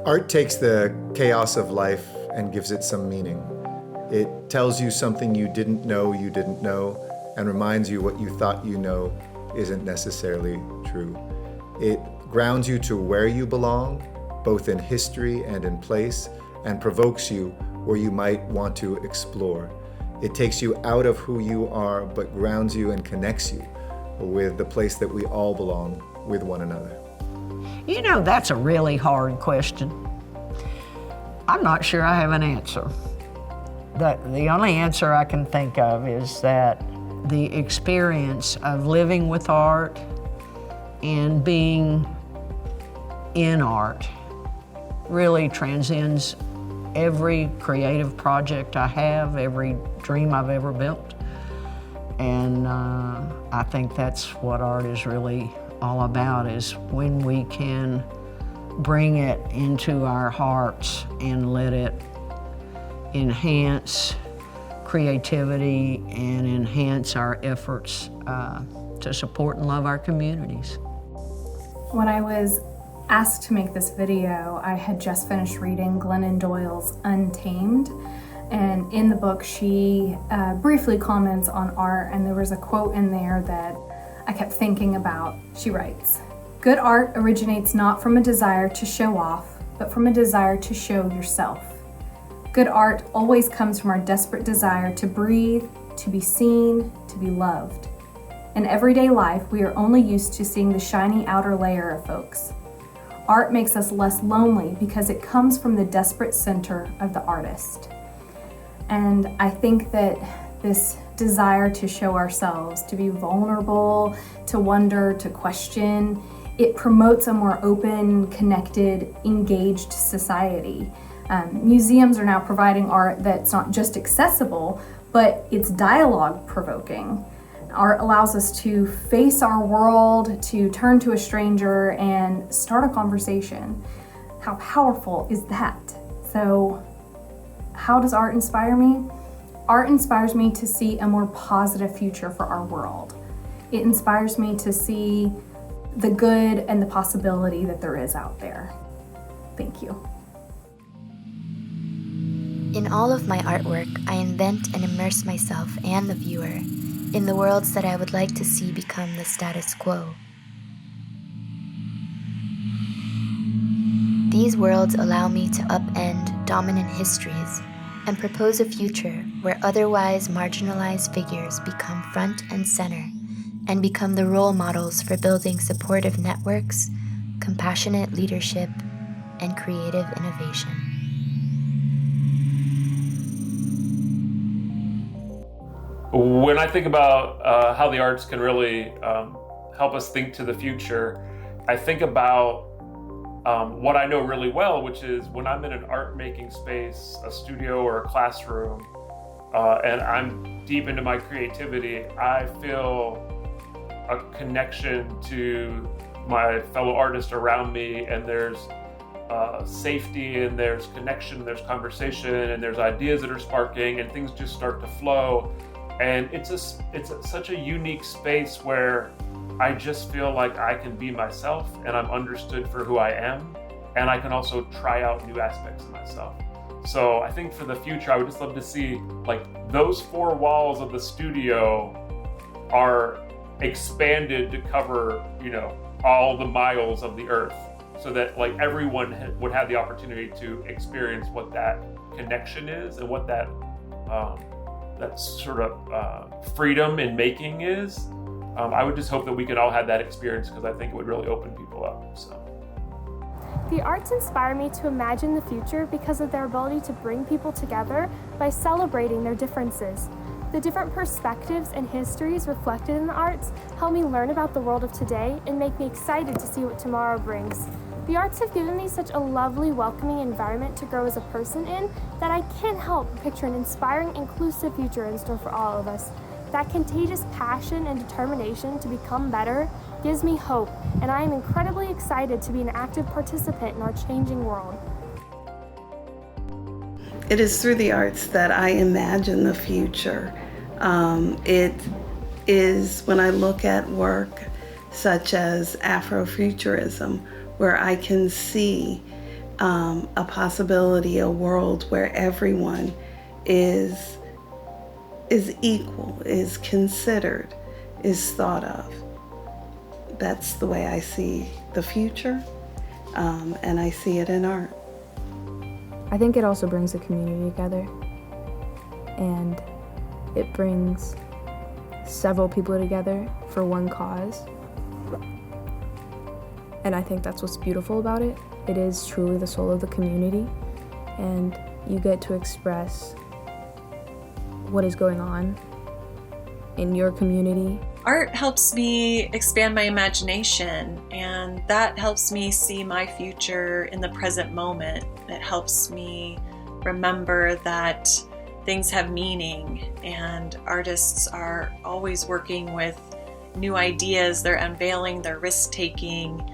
Art takes the chaos of life and gives it some meaning. It tells you something you didn't know, and reminds you what you thought you know isn't necessarily true. It grounds you to where you belong, both in history and in place, and provokes you where you might want to explore. It takes you out of who you are, but grounds you and connects you with the place that we all belong with one another. You know, that's a really hard question. I'm not sure I have an answer. The only answer I can think of is that the experience of living with art and being in art really transcends every creative project I have, every dream I've ever built. And I think that's what art is really all about, is when we can bring it into our hearts and let it enhance creativity and enhance our efforts to support and love our communities. When I was asked to make this video, I had just finished reading Glennon Doyle's Untamed. And in the book, she briefly comments on art, and there was a quote in there that I kept thinking about. She writes, "Good art originates not from a desire to show off, but from a desire to show yourself. Good art always comes from our desperate desire to breathe, to be seen, to be loved. In everyday life, we are only used to seeing the shiny outer layer of folks. Art makes us less lonely because it comes from the desperate center of the artist." And I think that this desire to show ourselves, to be vulnerable, to wonder, to question, it promotes a more open, connected, engaged society. Museums are now providing art that's not just accessible, but it's dialogue provoking. Art allows us to face our world, to turn to a stranger and start a conversation. How powerful is that? So, how does art inspire me? Art inspires me to see a more positive future for our world. It inspires me to see the good and the possibility that there is out there. Thank you. In all of my artwork, I invent and immerse myself and the viewer in the worlds that I would like to see become the status quo. These worlds allow me to upend dominant histories and propose a future where otherwise marginalized figures become front and center and become the role models for building supportive networks, compassionate leadership, and creative innovation. When I think about how the arts can really help us think to the future, I think about what I know really well, which is when I'm in an art making space, a studio or a classroom, and I'm deep into my creativity, I feel a connection to my fellow artists around me, and there's safety, and there's connection, there's conversation, and there's ideas that are sparking, and things just start to flow. And it's such a unique space where I just feel like I can be myself and I'm understood for who I am, and I can also try out new aspects of myself. So I think for the future, I would just love to see like those four walls of the studio are expanded to cover, all the miles of the earth, so that like everyone would have the opportunity to experience what that connection is and what that sort of freedom in making is. I would just hope that we could all have that experience, because I think it would really open people up. So. The arts inspire me to imagine the future because of their ability to bring people together by celebrating their differences. The different perspectives and histories reflected in the arts help me learn about the world of today and make me excited to see what tomorrow brings. The arts have given me such a lovely, welcoming environment to grow as a person in that I can't help but picture an inspiring, inclusive future in store for all of us. That contagious passion and determination to become better gives me hope, and I am incredibly excited to be an active participant in our changing world. It is through the arts that I imagine the future. It is when I look at work such as Afrofuturism, where I can see a possibility, a world where everyone is equal, is considered, is thought of. That's the way I see the future, and I see it in art. I think it also brings the community together, and it brings several people together for one cause. And I think that's what's beautiful about it. It is truly the soul of the community, and you get to express what is going on in your community. Art helps me expand my imagination, and that helps me see my future in the present moment. It helps me remember that things have meaning, and artists are always working with new ideas, they're unveiling, they're risk-taking,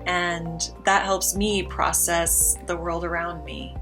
and that helps me process the world around me.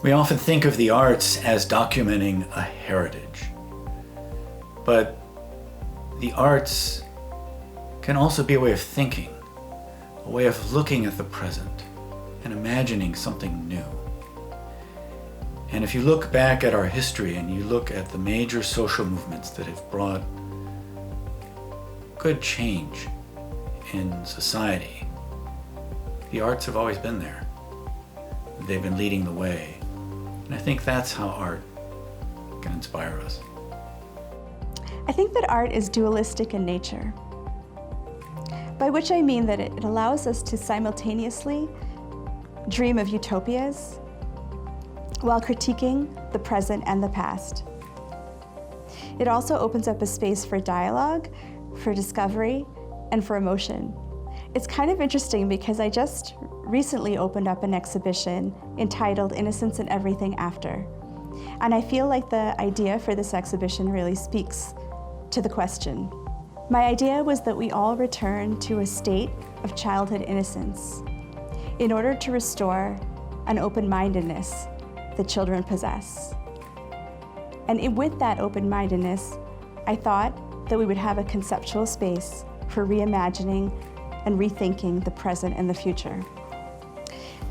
We often think of the arts as documenting a heritage, but the arts can also be a way of thinking, a way of looking at the present and imagining something new. And if you look back at our history and you look at the major social movements that have brought good change in society, the arts have always been there. They've been leading the way. And I think that's how art can inspire us. I think that art is dualistic in nature, by which I mean that it allows us to simultaneously dream of utopias while critiquing the present and the past. It also opens up a space for dialogue, for discovery, and for emotion. It's kind of interesting because I just recently opened up an exhibition entitled Innocence and Everything After. And I feel like the idea for this exhibition really speaks to the question. My idea was that we all return to a state of childhood innocence in order to restore an open-mindedness that children possess. And with that open-mindedness, I thought that we would have a conceptual space for reimagining and rethinking the present and the future.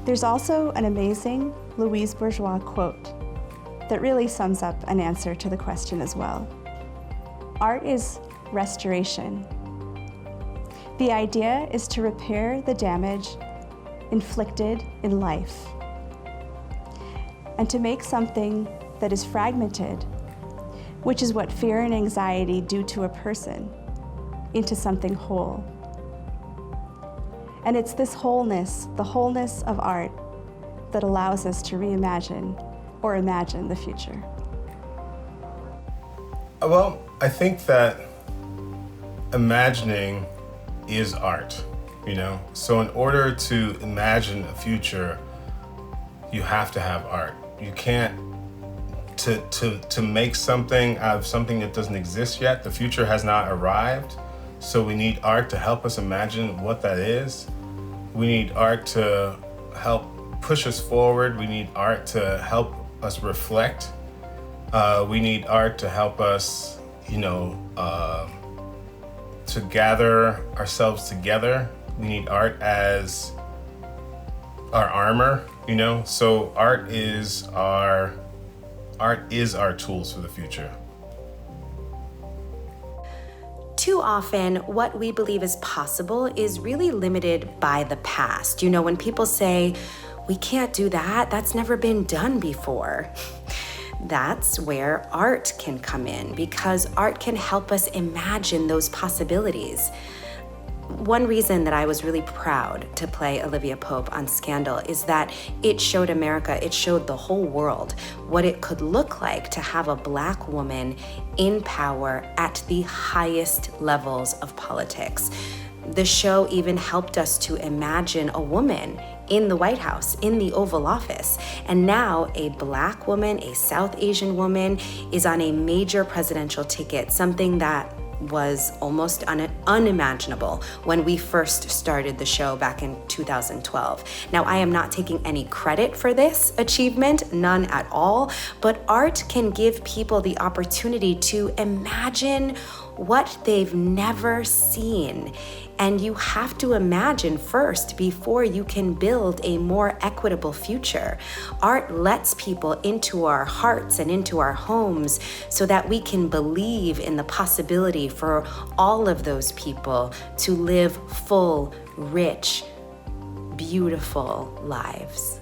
There's also an amazing Louise Bourgeois quote that really sums up an answer to the question as well. Art is restoration. The idea is to repair the damage inflicted in life and to make something that is fragmented, which is what fear and anxiety do to a person, into something whole. And it's this wholeness, the wholeness of art, that allows us to reimagine or imagine the future. Well, I think that imagining is art, you know? So in order to imagine a future, you have to have art. You can't, to make something out of something that doesn't exist yet, the future has not arrived. So we need art to help us imagine what that is. We need art to help push us forward. We need art to help us reflect. We need art to help us, to gather ourselves together. We need art as our armor, So art is our tools for the future. Too often, what we believe is possible is really limited by the past. When people say, we can't do that, that's never been done before. That's where art can come in, because art can help us imagine those possibilities. One reason that I was really proud to play Olivia Pope on Scandal is that it showed America, it showed the whole world what it could look like to have a Black woman in power at the highest levels of politics. The show even helped us to imagine a woman in the White House, in the Oval Office. And now a Black woman, a South Asian woman, is on a major presidential ticket, something that was almost unimaginable when we first started the show back in 2012. Now, I am not taking any credit for this achievement, none at all, but art can give people the opportunity to imagine what they've never seen. And you have to imagine first before you can build a more equitable future. Art lets people into our hearts and into our homes so that we can believe in the possibility for all of those people to live full, rich, beautiful lives.